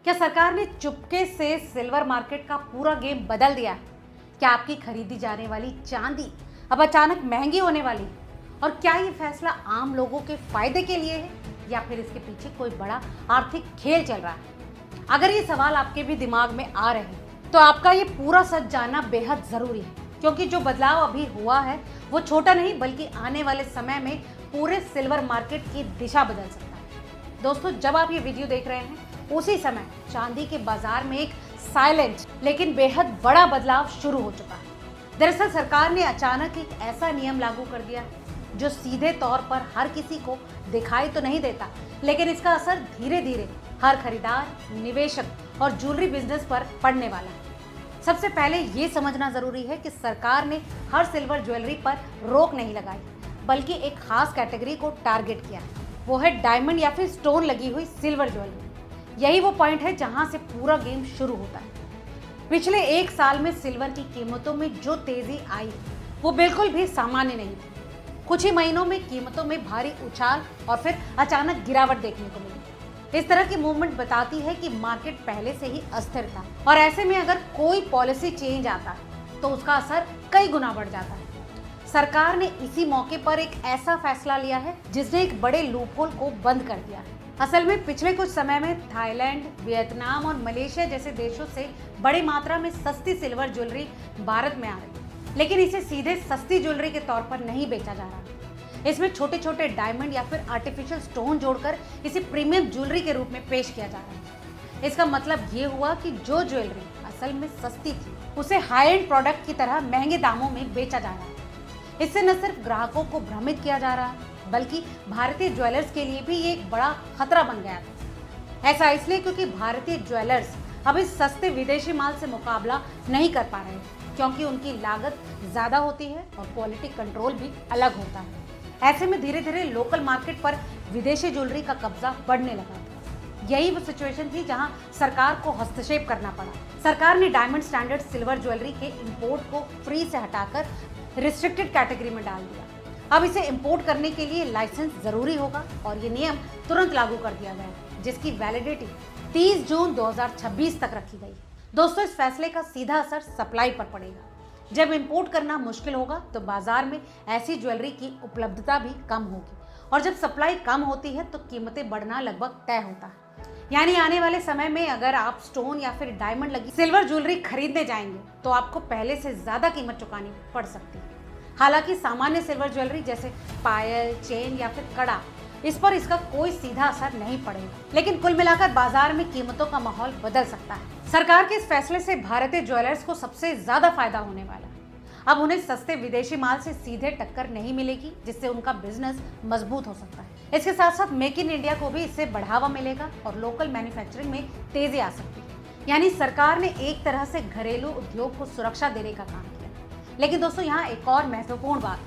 क्या सरकार ने चुपके से सिल्वर मार्केट का पूरा गेम बदल दिया है? क्या आपकी खरीदी जाने वाली चांदी अब अचानक महंगी होने वाली? और क्या ये फैसला आम लोगों के फायदे के लिए है या फिर इसके पीछे कोई बड़ा आर्थिक खेल चल रहा है? अगर ये सवाल आपके भी दिमाग में आ रहे हैं तो आपका ये पूरा सच जानना बेहद जरूरी है, क्योंकि जो बदलाव अभी हुआ है वो छोटा नहीं बल्कि आने वाले समय में पूरे सिल्वर मार्केट की दिशा बदल सकता है। दोस्तों, जब आप ये वीडियो देख रहे हैं उसी समय चांदी के बाजार में एक साइलेंट लेकिन बेहद बड़ा बदलाव शुरू हो चुका है। दरअसल सरकार ने अचानक एक ऐसा नियम लागू कर दिया जो सीधे तौर पर हर किसी को दिखाई तो नहीं देता, लेकिन इसका असर धीरे धीरे हर खरीदार, निवेशक और ज्वेलरी बिजनेस पर पड़ने वाला है। सबसे पहले ये समझना जरूरी है कि सरकार ने हर सिल्वर ज्वेलरी पर रोक नहीं लगाई, बल्कि एक खास कैटेगरी को टारगेट किया है। वो है डायमंड या फिर स्टोन लगी हुई सिल्वर ज्वेलरी। यही वो पॉइंट है जहां से पूरा गेम शुरू होता है। पिछले एक साल में सिल्वर की कीमतों में जो तेजी आई वो बिल्कुल भी सामान्य नहीं थी। कुछ ही महीनों में कीमतों में भारी उछाल और फिर अचानक गिरावट देखने को मिली। इस तरह की मूवमेंट बताती है कि मार्केट पहले से ही अस्थिर था और ऐसे में अगर कोई पॉलिसी चेंज आता है तो उसका असर कई गुना बढ़ जाता है। सरकार ने इसी मौके पर एक ऐसा फैसला लिया है जिसने एक बड़े लूपहोल को बंद कर दिया है। असल में पिछले कुछ समय में थाईलैंड, वियतनाम और मलेशिया जैसे देशों से बड़ी मात्रा में सस्ती सिल्वर ज्वेलरी भारत में आ रही है, लेकिन इसे सीधे सस्ती ज्वेलरी के तौर पर नहीं बेचा जा रहा। इसमें छोटे छोटे डायमंड या फिर आर्टिफिशियल स्टोन जोड़कर इसे प्रीमियम ज्वेलरी के रूप में पेश किया जा रहा है। इसका मतलब ये हुआ कि जो ज्वेलरी असल में सस्ती थी उसे हाई एंड प्रोडक्ट की तरह महंगे दामों में बेचा जा रहा है। इससे न सिर्फ ग्राहकों को भ्रमित किया जा रहा है बल्कि भारतीय ज्वेलर्स के लिए भी ये एक बड़ा खतरा बन गया था। ऐसा इसलिए क्योंकि भारतीय ज्वेलर्स अब इस सस्ते विदेशी माल से मुकाबला नहीं कर पा रहे, क्योंकि उनकी लागत ज्यादा होती है और क्वालिटी कंट्रोल भी अलग होता है। ऐसे में धीरे धीरे लोकल मार्केट पर विदेशी ज्वेलरी का कब्जा बढ़ने लगा था। यही वो सिचुएशन थी जहां सरकार को हस्तक्षेप करना पड़ा। सरकार ने डायमंड स्टैंडर्ड सिल्वर ज्वेलरी के इंपोर्ट को फ्री से हटाकर रिस्ट्रिक्टेड कैटेगरी में डाल दिया। अब इसे इंपोर्ट करने के लिए लाइसेंस जरूरी होगा और ये नियम तुरंत लागू कर दिया गया, जिसकी वैलिडिटी 30 जून 2026 तक रखी गई। दोस्तों, इस फैसले का सीधा असर सप्लाई पर पड़ेगा। जब इंपोर्ट करना मुश्किल होगा तो बाजार में ऐसी ज्वेलरी की उपलब्धता भी कम होगी, और जब सप्लाई कम होती है तो कीमतें बढ़ना लगभग तय होता है। यानी आने वाले समय में अगर आप स्टोन या फिर डायमंड लगी सिल्वर ज्वेलरी खरीदने जाएंगे तो आपको पहले से ज्यादा कीमत चुकानी पड़ सकती है। हालांकि सामान्य सिल्वर ज्वेलरी जैसे पायल, चेन या फिर कड़ा, इस पर इसका कोई सीधा असर नहीं पड़ेगा, लेकिन कुल मिलाकर बाजार में कीमतों का माहौल बदल सकता है। सरकार के इस फैसले से भारतीय ज्वेलर्स को सबसे ज्यादा फायदा होने वाला है। अब उन्हें सस्ते विदेशी माल से सीधे टक्कर नहीं मिलेगी, जिससे उनका बिजनेस मजबूत हो सकता है। इसके साथ साथ मेक इन इंडिया को भी इससे बढ़ावा मिलेगा और लोकल मैन्युफैक्चरिंग में तेजी आ सकती है। यानी सरकार ने एक तरह से घरेलू उद्योग को सुरक्षा देने का काम किया। लेकिन दोस्तों, यहाँ एक और महत्वपूर्ण बात,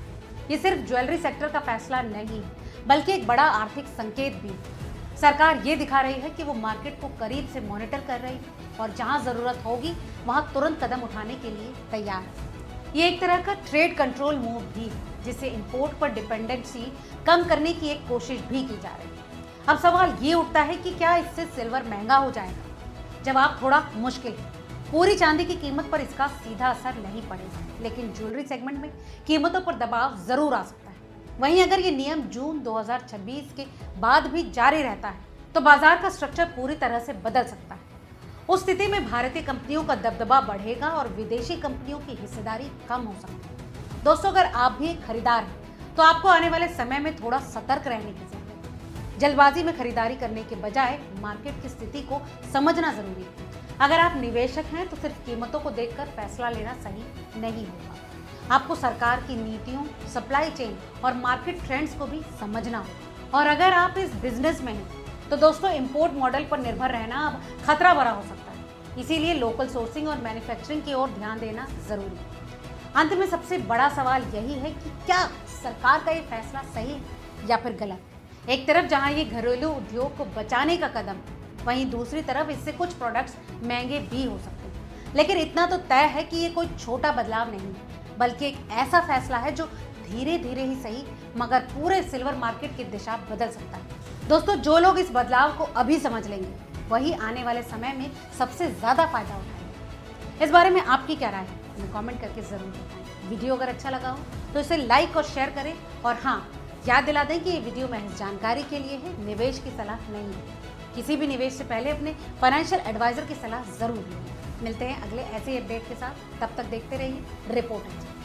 ये सिर्फ ज्वेलरी सेक्टर का फैसला नहीं है बल्कि एक बड़ा आर्थिक संकेत भी है। सरकार ये दिखा रही है कि वो मार्केट को करीब से मॉनिटर कर रही है और जहाँ जरूरत होगी वहाँ तुरंत कदम उठाने के लिए तैयार है। ये एक तरह का ट्रेड कंट्रोल मूव भी है, जिससे इंपोर्ट पर डिपेंडेंसी कम करने की एक कोशिश भी की जा रही है। अब सवाल ये उठता है कि क्या इससे सिल्वर महंगा हो जाएगा? जवाब थोड़ा मुश्किल है। पूरी चांदी की कीमत पर इसका सीधा असर नहीं पड़ेगा, लेकिन ज्वेलरी सेगमेंट में कीमतों पर दबाव जरूर आ सकता है। वहीं अगर ये नियम जून 2026 के बाद भी जारी रहता है तो बाजार का स्ट्रक्चर पूरी तरह से बदल सकता है। उस स्थिति में भारतीय कंपनियों का दबदबा बढ़ेगा और विदेशी कंपनियों की हिस्सेदारी कम हो सकती है। दोस्तों, अगर आप भी एक खरीदार हैं तो आपको आने वाले समय में थोड़ा सतर्क रहने की जरूरत है। जल्दबाजी में खरीदारी करने के बजाय मार्केट की स्थिति को समझना जरूरी है। अगर आप निवेशक हैं तो सिर्फ कीमतों को देखकर फैसला लेना सही नहीं होगा। आपको सरकार की नीतियों, सप्लाई चेन और मार्केट ट्रेंड्स को भी समझना होगा। और अगर आप इस बिजनेस में हैं तो दोस्तों, इंपोर्ट मॉडल पर निर्भर रहना अब खतरा भरा हो सकता है। इसीलिए लोकल सोर्सिंग और मैन्युफैक्चरिंग की ओर ध्यान देना जरूरी है। अंत में सबसे बड़ा सवाल यही है कि क्या सरकार का ये फैसला सही है या फिर गलत। एक तरफ जहां ये घरेलू उद्योग को बचाने का कदम, वहीं दूसरी तरफ इससे कुछ प्रोडक्ट्स महंगे भी हो सकते हैं। लेकिन इतना तो तय है कि ये कोई छोटा बदलाव नहीं है, बल्कि एक ऐसा फैसला है जो धीरे धीरे ही सही मगर पूरे सिल्वर मार्केट की दिशा बदल सकता है। दोस्तों, जो लोग इस बदलाव को अभी समझ लेंगे वही आने वाले समय में सबसे ज़्यादा फायदा उठाएंगे। इस बारे में आपकी क्या राय है, हमें कमेंट करके ज़रूर बताएं। वीडियो अगर अच्छा लगा हो तो इसे लाइक और शेयर करें, और हाँ, याद दिला दें कि ये वीडियो महज जानकारी के लिए है, निवेश की सलाह नहीं है। किसी भी निवेश से पहले अपने फाइनेंशियल एडवाइजर की सलाह ज़रूर लें। मिलते हैं अगले ऐसे ही अपडेट के साथ, तब तक देखते रहिए रिपोर्टर।